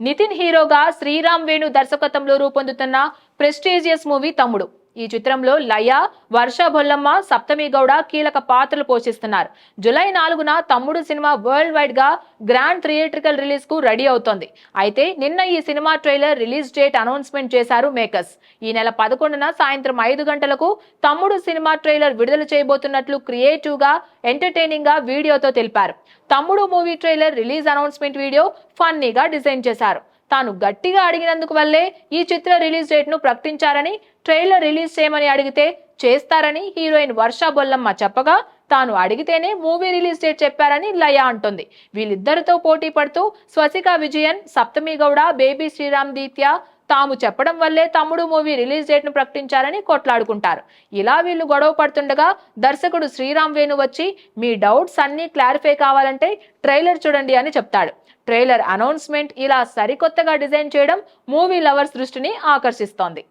నితిన్ హీరోగా శ్రీరామ్ వేణు దర్శకత్వంలో రూపొందుతున్న ప్రెస్టీజియస్ మూవీ తమ్ముడు. ఈ చిత్రంలో లయ, వర్ష బొల్లమ్మ, సప్తమి గౌడ కీలక పాత్రలు పోషిస్తున్నారు. జూలై 4న తమ్ముడు సినిమా వరల్డ్ వైడ్ గా గ్రాండ్ థియేట్రికల్ రిలీజ్ కు రెడీ అవుతోంది. అయితే నిన్న ఈ cinema trailer release date announcement చేశారు మేకర్స్. ఈ నెల 11న సాయంత్రం 5 గంటలకు తమ్ముడు సినిమా ట్రైలర్ విడుదల చేయబోతున్నట్లు క్రియేటివ్ గా, ఎంటర్టైనింగ్ గా వీడియోతో తెలిపారు. తమ్ముడు movie trailer release announcement video ఫన్నీగా డిజైన్ చేశారు. తాను గట్టిగా అడిగినందుకు వల్లే ఈ చిత్ర రిలీజ్ డేట్ ను ప్రకటించారని, ట్రైలర్ రిలీజ్ చేయమని అడిగితే చేస్తారని హీరోయిన్ వర్ష బొల్లమ్మ చెప్పగా, తాను అడిగితేనే మూవీ రిలీజ్ డేట్ చెప్పారని లయ అంటుంది. వీళ్ళిద్దరితో పోటీ పడుతూ స్వసిక విజయన్, సప్తమి గౌడ, బేబీ శ్రీరామ్ దీత్య తాము చెప్పడం వల్లే తమ్ముడు మూవీ రిలీజ్ డేట్ ను ప్రకటించారని కొట్లాడుకుంటారు. ఇలా వీళ్ళు గొడవ పడుతుండగా దర్శకుడు శ్రీరామ్ వేణు వచ్చి మీ డౌట్స్ అన్ని క్లారిఫై కావాలంటే ట్రైలర్ చూడండి అని చెప్తాడు. ట్రైలర్ అనౌన్స్మెంట్ ఇలా సరికొత్తగా డిజైన్ చేయడం మూవీ లవర్స్ దృష్టిని ఆకర్షిస్తోంది.